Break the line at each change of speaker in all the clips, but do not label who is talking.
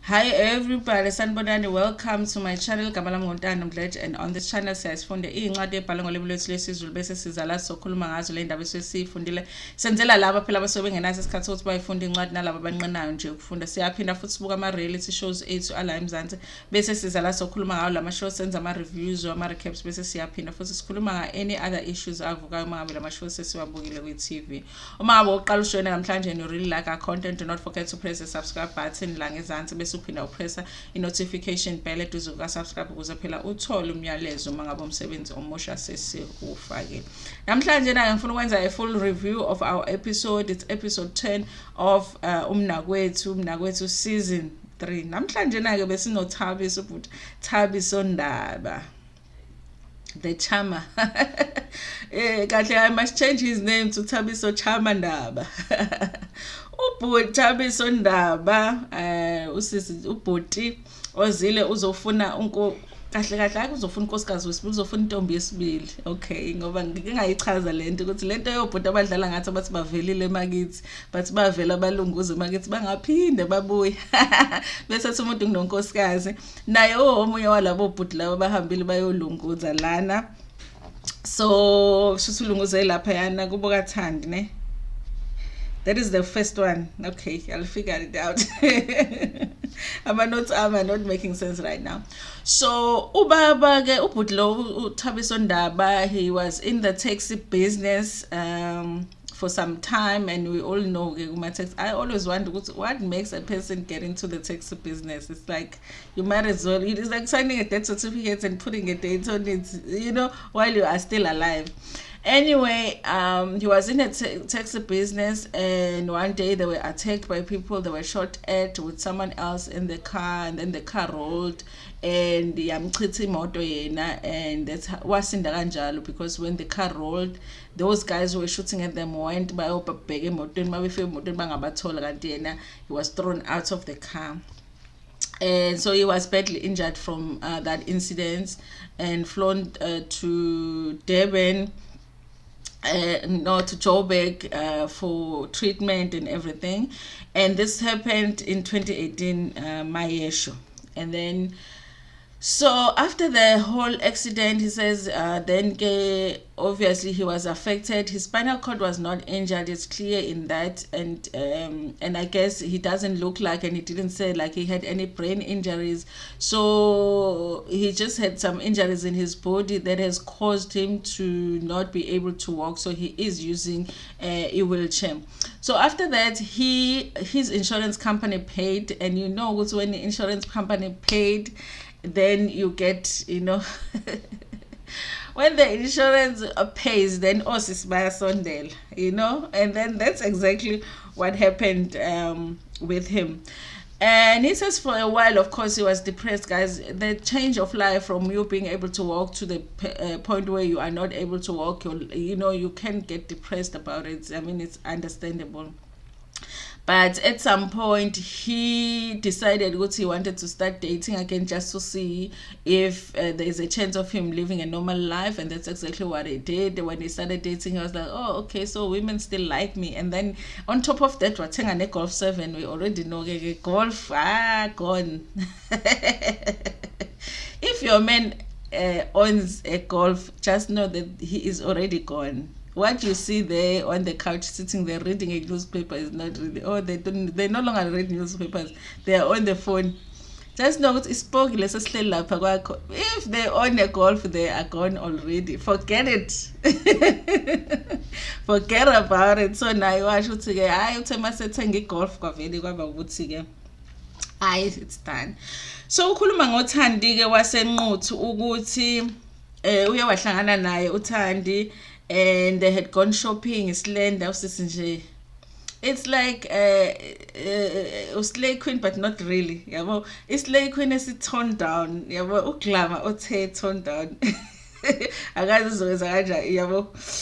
Hi everybody, sanibonani, welcome to my channel. Gama lami Ntando Mdletshe, and on this channel siyazifunda iy'ncwadi ebhalwe ngolimi lwethu lwesiZulu bese siza la sokhuluma ngazo le ndaba esiyifundile. Senzela laba phela abasuke bengenaso isikhathi sokuthi bayifunde incwadi nalabo abanqenayo nje ukufunda. Siyaphinda futhi sibuka ama-reality shows ethu ala eMzansi bese siza la sokhuluma ngawo lama shows, senza ama-reviews ama-recaps bese siyaphinda futhi sikhuluma nga-any other issues avukayo uma ngabe lama shows sesiwabukile kwi-TV. Uma ngabe uqala ushona namhlanje and you really like our content, do not forget to press the subscribe button la ngezansi bese uphinda upressa i-notification bell eduze kuka-subscribe ukuze phela uthole umyalezo uma ngabe umsebenzi omusha sesiwufakile. Namhlanje na ngifuna ukwenza a full review of our episode. It's episode 10 of Mnakwethu season 3. Namhlanje na-ke besinothabiso but Thabiso Ndaba, the charmer. I must change his name to Thabiso Charmer Ndaba. Thabiso Ndaba, usisi ubhuti ozile uzofuna kahle uzofuna unkosikazi wesibili, uzofuna intombi yesibili. Okay, ngoba ngike ngayichaza lento ukuthi lento yobhuti abadlala ngathi abathi bavelile emakithi, bathi bavela abalunguze emakithi bangaphinde babuye. Bese athi umuntu ngunonkosikazi naye omunye walabo bhuti labo bahambile bayolunguza lana. So susulunguze lapha yana kubo kaThandi ne. That is the first one. Okay, I'll figure it out. My notes are not making sense right now. So, ubaba ke ubhuti lo uThabiso Ndaba, he was in the taxi business for some time, and we all know I always wonder what makes a person get into the taxi business. It's like you might as well, it's like signing a death certificate and putting a date on it, while you are still alive. Anyway, he was in a taxi business, and one day they were attacked by people. They were shot at with someone else in the car, and then the car rolled, and yamchitha imoto yena, and that's wasinda kanjalo because when the car rolled, those guys who were shooting at them went bayobheka emotweni, mabefika emotweni bangabathola kanti yena he was thrown out of the car. And so he was badly injured from that incident and flown to Durban, to Joburg for treatment and everything. And this happened in 2018, Mayesho. And then, so after the whole accident, he says, then obviously he was affected. His spinal cord was not injured, it's clear in that. And I guess he doesn't look like, and he didn't say like he had any brain injuries. So he just had some injuries in his body that has caused him to not be able to walk. So he is using a wheelchair. So after that, his insurance company paid, and when the insurance company paid, then you get, when the insurance pays, then osisbayasondela, and then that's exactly what happened with him. And he says for a while, of course, he was depressed, guys. The change of life from you being able to walk to the point where you are not able to walk, you can get depressed about it. I mean, it's understandable. But at some point, he decided that he wanted to start dating again just to see if there is a chance of him living a normal life. And that's exactly what he did. When he started dating, he was like, oh, okay, so women still like me. And then on top of that, we're a Golf 7. We already know golf, gone. If your man owns a golf, just know that he is already gone. What you see there on the couch sitting there reading a newspaper is not really, they no longer read newspapers, they are on the phone. Just know it's if they own a golf, they are gone already. Forget it. Forget about it. So now you are shooting golf, it's done. So ukhuluma ngoThandi ke wasenquthu ukuthi uye wahlangana naye uThandi, and they had gone shopping, slender, it's like slay queen, but not really. It's slay queen is toned down. Glamour, toned down. Akazizowenza kanjani,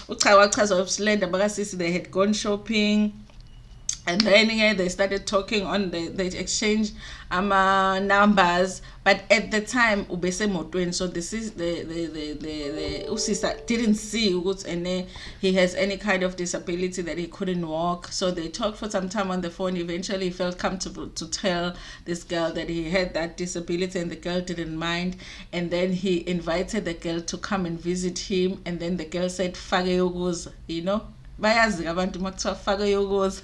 uchaza slender bakasisi, they had gone shopping. And then they started talking on they exchanged numbers, but at the time ubese motweni, so this is the usisa didn't see ukuthi he has any kind of disability that he couldn't walk. So they talked for some time on the phone. Eventually he felt comfortable to tell this girl that he had that disability, and the girl didn't mind. And then he invited the girl to come and visit him, and then the girl said fake yokuza, bayazi abantu makuthiwa fake yokuza.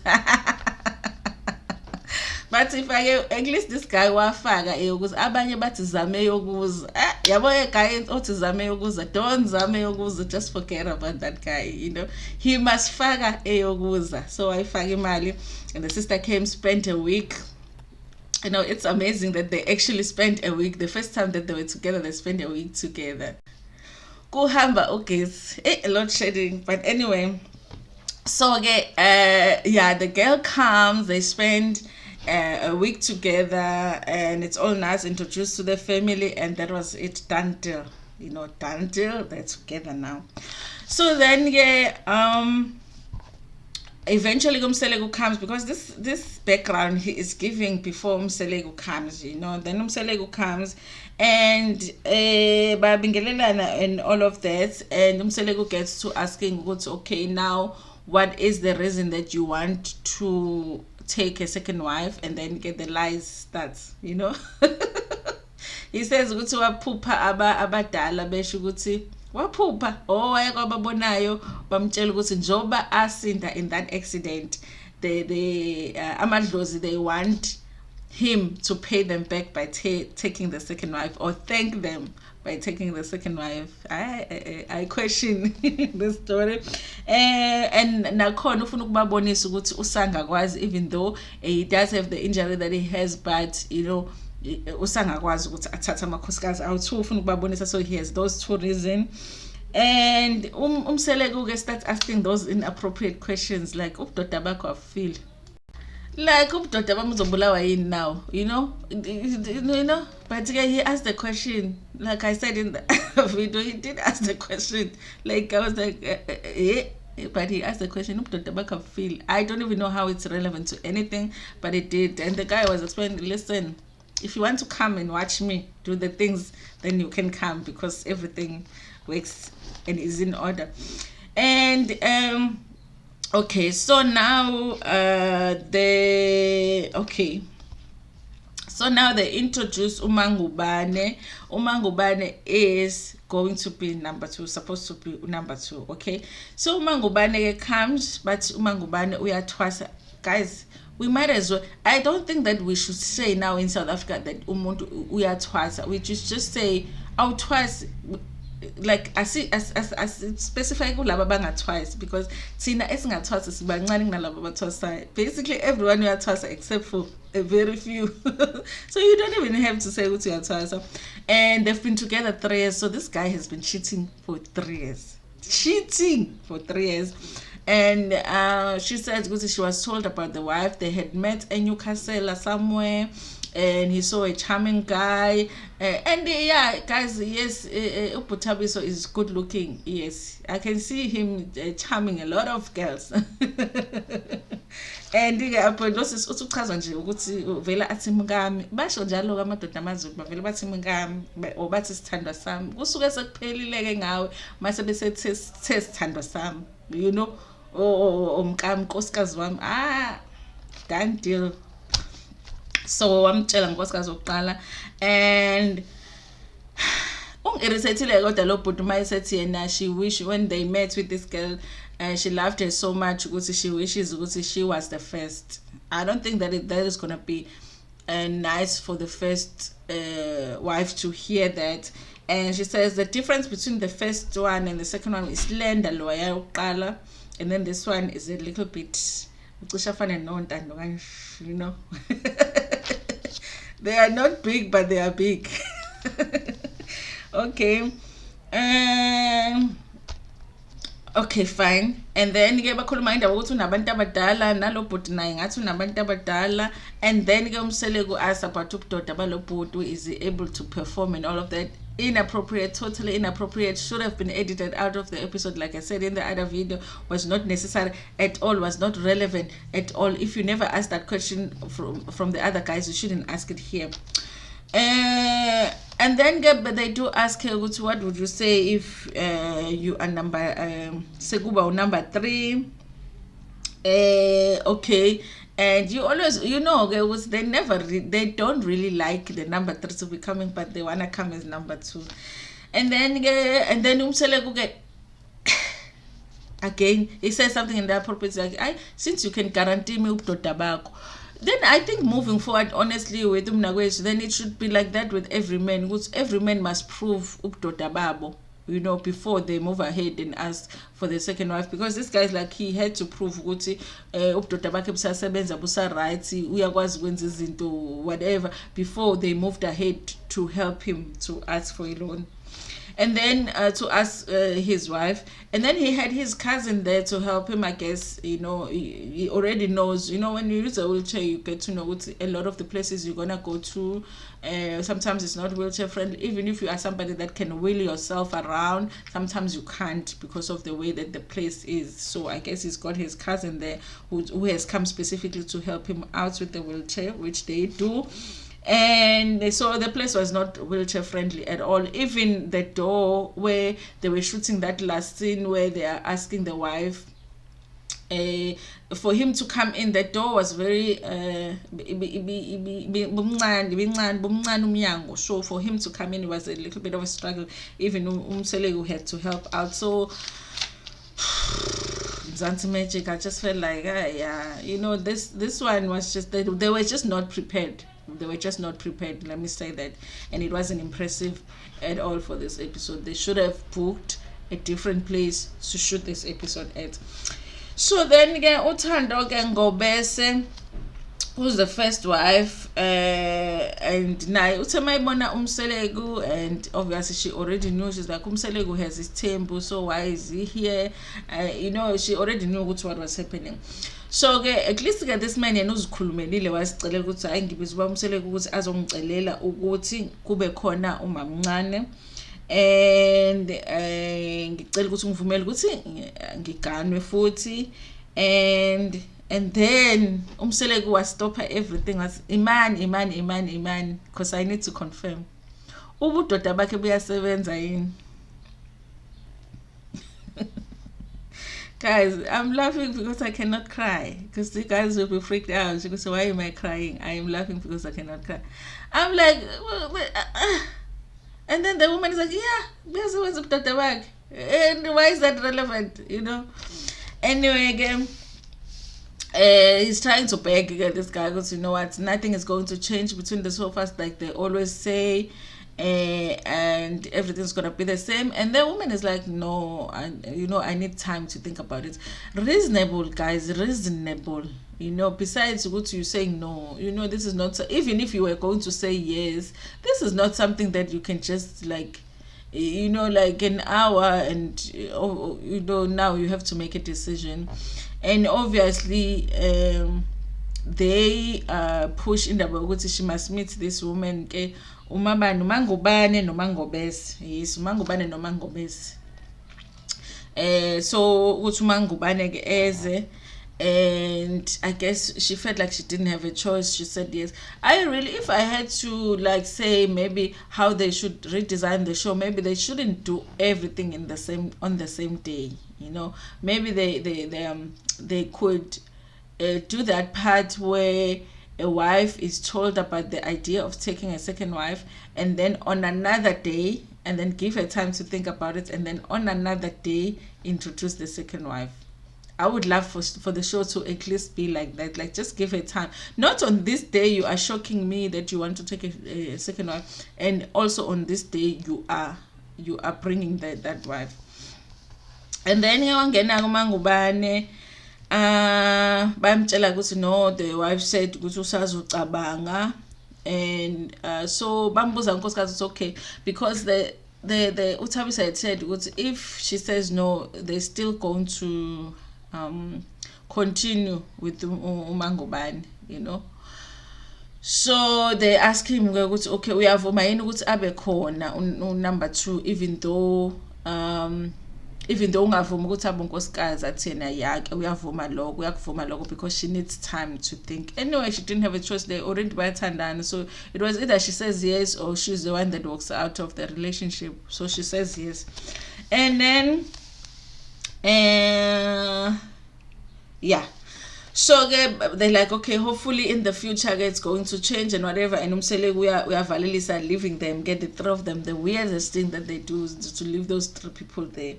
But if at least this guy wafaka eyokuza, abanye bathi zame yokuza. Yabo guy othi zame yokuza, don't zame yokuza, just forget about that guy, He must faka eyokuza. So I faka imali, and the sister came, spent a week. It's amazing that they actually spent a week. The first time that they were together, they spent a week together. Kuhamba ugesi, a lot shedding, but anyway. So the girl comes, they spend a week together, and it's all nice, introduced to the family, and that was it, done deal. Done deal, they're together now. So then eventually Umselegu comes, because this background he is giving before Umselegu comes, then Umselegu comes, and babingelelana and all of that, and Umselegu gets to asking, okay, now what is the reason that you want to take a second wife? And then get the lies starts, He says ukuthi waphupha abadala besho ukuthi waphupha wayekwababonayo bamtshela ukuthi njoba asinda in that accident, the amadlozi, they want him to pay them back by taking the second wife, or thank them by taking the second wife. I question this story, and nakhona ufuna ukubabonisa ukuthi usangakwazi, even though he does have the injury that he has, but usangakwazi ukuthi athathe amakhosikazi awu-2, ufuna ukubabonisa. So he has those 2 reasons. And Umselegu starts asking those inappropriate questions, like ubudoda bakho afeel like ubudoda bami uzobulawa yini now, but he asked the question, like I said in the video, he did ask the question, like I was like but he asked the question, ubudoda bakho afeel. I don't even know how it's relevant to anything, but it did. And the guy was explaining, listen, if you want to come and watch me do the things, then you can come, because everything works and is in order. And okay, so now they introduce Umangubane. Umangubane is going to be number 2, supposed to be number 2. Okay, so Umangubane comes, but Umangubane uyathwasa. Guys, we might as well, I don't think that we should say now in South Africa that umuntu uyathwasa. We just say awuthwasi, like as specify kulaba bangathwasi, because thina esingathwasa sibancane kunalabo abathwasayo. Basically everyone uyathwasa except for a very few. So you don't even have to say ukuthi uyathwasa. And they've been together 3 years, so this guy has been cheating for 3 years. And she said she was told about the wife. They had met in Newcastle somewhere, and he saw a charming guy. And guys, yes, Thabiso is good looking. Yes, I can see him charming a lot of girls. And apolosis uchaza nje ukuthi vela athi mngami, basho njalo amadoda amazulu bavela bathi mngami o bathi sithandwa sami, kusuke sekuphelile ngawe mase bese sithandwa sami, umkami nkosikazi wami, done deal. So wamtshela nkosikazi oqala, and irritated kodwa lo bhuti mayisethi yena she wish when they met with this girl, she loved her so much ukuthi she wishes ukuthi she was the first. I don't think that that is going to be nice for the first wife to hear that. And she says the difference between the first one and the second one is slender loya uqala, and then this one is a little bit Ntando, they are not big, but they are big. Okay. Okay, fine. And then bakhuluma indaba ukuthi unabantu abadala, nalo bhuti naye ngathi unabantu abadala, and then Umselegu asked about ubudoda balo bhuti, is he able to perform and all of that. inappropriate, totally inappropriate, should have been edited out of the episode. Like I said in the other video, was not necessary at all, was not relevant at all. If you never asked that question from the other guys, you shouldn't ask it here. And then but they do ask her, what would you say if you are Seguba number 3? Okay. And you always, you know, they don't really like the number 3 to be coming, but they wanna come as number 2. And then Umselegu get again, he says something in the appropriate, like, since you can guarantee me tabako, then I think moving forward, honestly, with Mnakwethu, then it should be like that with every man, because every man must prove tababo, you know, before they move ahead and ask for the second wife, because this guy's like, he had to prove ukuthi ubudodabakhe busasebenza busa right, uyakwazi ukwenza izinto whatever, before they moved ahead to help him to ask for a loan. And then to ask his wife, and then he had his cousin there to help him, I guess. You know, he already knows, you know, when you use a wheelchair, you get to know what a lot of the places you're gonna go to. Sometimes it's not wheelchair friendly. Even if you are somebody that can wheel yourself around, sometimes you can't because of the way that the place is. So I guess he's got his cousin there who has come specifically to help him out with the wheelchair, which they do. And so the place was not wheelchair friendly at all. Even the door where they were shooting that last scene where they are asking the wife for him to come in, the door was very so for him to come in, it was a little bit of a struggle. Even Umselegu had to help out. So Zanti Magic, I just felt like yeah, you know, this one was just, they were just not prepared. They were just not prepared, let me say that. And it wasn't impressive at all for this episode. They should have booked a different place to shoot this episode at. So then again, Ntando and Ngobese, who's the first wife, and now Utamayibona Umselegu, and obviously she already knew. She's like, Umselegu has his temple, so why is he here? You know, she already knew what was happening. So at least this man yena uzikhulumelile wasicela ukuthi hayi ngibizwa Umselegu ukuthi azongicelela ukuthi kube khona umamncane, and ngicela ukuthi ngivumele ukuthi ngiganwe futhi, and then Umselegu was stop everything, was imani, because I need to confirm ubudoda bakhe buyasebenza yini. Guys, I'm laughing because I cannot cry, because you guys will be freaked out. You go say, why am I crying? I am laughing because I cannot cry. I'm like, and then the woman is like, yeah, and why is that relevant, you know? Anyway, again, he's trying to beg this guy, because you know what, nothing is going to change between the two of us, like they always say, and everything's gonna be the same. And the woman is like, no, you know, I need time to think about it. Reasonable, guys, reasonable. You know, besides what you saying no, you know, this is not, even if you were going to say yes, this is not something that you can just like, you know, like an hour, and you know, now you have to make a decision. And obviously they push in the book, she must meet this woman. Umabani umangubane nomangobese, yes, umangubane nomangobese. So uthi umangubane ke eze, and I guess she felt like she didn't have a choice. She said yes. If I had to like say maybe how they should redesign the show, maybe they shouldn't do everything on the same day, you know. Maybe they could do that part where a wife is told about the idea of taking a second wife, and then on another day, and then give her time to think about it, and then on another day introduce the second wife. I would love for the show to at least be like that, like just give her time. Not on this day you are shocking me that you want to take a second wife, and also on this day you are bringing that wife. And then ngubane bamtshela ukuthi no, the wife said ukuthi usazocabanga, and so bambuza unkosikazi, it's okay, because the Thabiso had said ukuthi if she says no, they're still going to continue with umangubane, you know. So they ask him ukuthi okay uyavuma yini ukuthi abe khona number 2 even though ungavuma ukuthi abe unkosikazi athena yake uyavuma lokho because she needs time to think. Anyway, she didn't have a choice, they already bayathandana, so it was either she says yes or she's the one that walks out of the relationship. So she says yes, and then yeah, so they're like okay, hopefully in the future it's going to change and whatever, and we are valelisa leaving them, get the 3 of them. The weirdest thing that they do is to leave those 3 people there.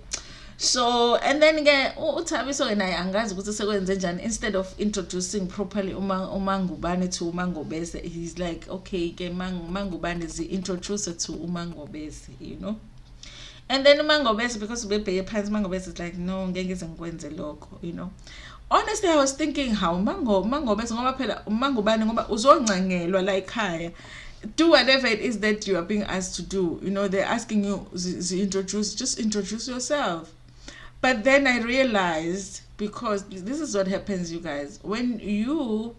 So and then uThabiso and I angazi ukuthi sekwenze njani, instead of introducing properly uMangubane to uMangobese, he's like okay ke Mangubane is the introducer to uMangobese, you know. And then uMangobese, because ubebheke phansi, Mangobese is like no ngeke ngize ngikwenze lokho, you know. Honestly, I was thinking how Mangobese ngoba phela uMangubane ngoba uzoncangelwa la ekhaya, do whatever it is that you are being asked to do, you know. They're asking you just introduce yourself. But then I realized, because this is what happens, you guys, when you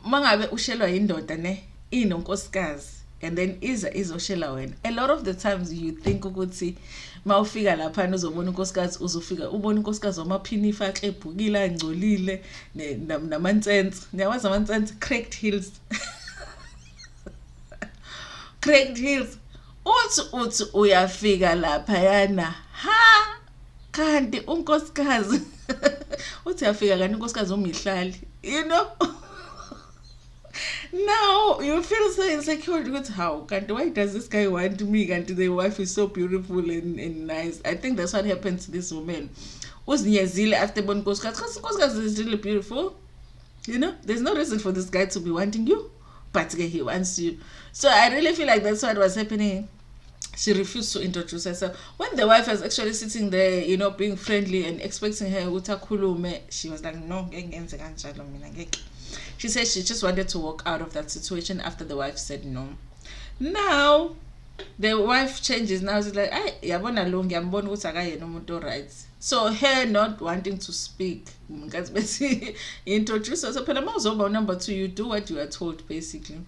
mangabe ushelwa yindoda ne inonkosikazi and then izoshela wena, a lot of the times you think ukuthi mawufika lapha uzobona unkosikazi, uzofika ubona unkosikazi wamaphini ifake ebhukile angcolile namantsense, niyawazi amantsense, cracked heels cracked heels, uthi uyafika lapha yana ha kanti unkosikazi uthi uyafika kanti unkosikazi umihlali, you know. Now you feel so insecure because how kanti why does this guy want me kanti the wife is so beautiful and nice. I think that's what happened to this woman. Uzinyezile after bon unkosikazi is really beautiful, you know. There's no reason for this guy to be wanting you, but he wants you. So I really feel like that's what was happening. She refused to introduce herself. When the wife was actually sitting there, you know, being friendly and expecting her utakhulume, she was like, no, she said she just wanted to walk out of that situation after the wife said no. Now the wife changes. Now she's like, yabona lo ngiyambona ukuthi akayena umuntu right. So her not wanting to speak, introduce herself. Phela mawuzoba number 2, you do what you are told, basically.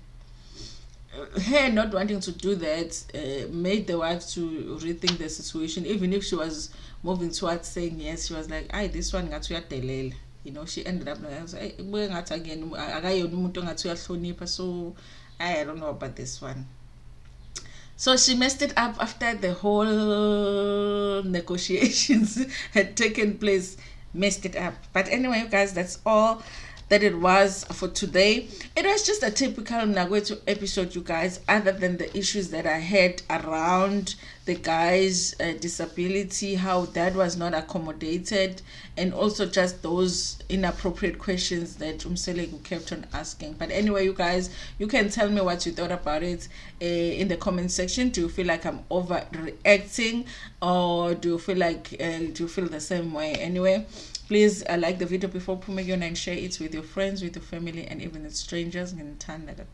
Her not wanting to do that made the wife to rethink the situation. Even if she was moving towards saying yes, she was like, this one ngathi uyadelela, you know. She ended up like, again, so I don't know about this one. So she messed it up after the whole negotiations had taken place. Messed it up. But anyway, you guys, that's all that it was for today. It was just a typical Mnakwethu episode, you guys, other than the issues that I had around the guy's disability, how that was not accommodated, and also just those inappropriate questions that Umselegu kept on asking. But anyway, you guys, you can tell me what you thought about it in the comment section. Do you feel like I'm overreacting, or do you feel like do you feel the same way? Anyway, please like the video before Pumegion and share it with your friends, with your family, and even with strangers. Ntando.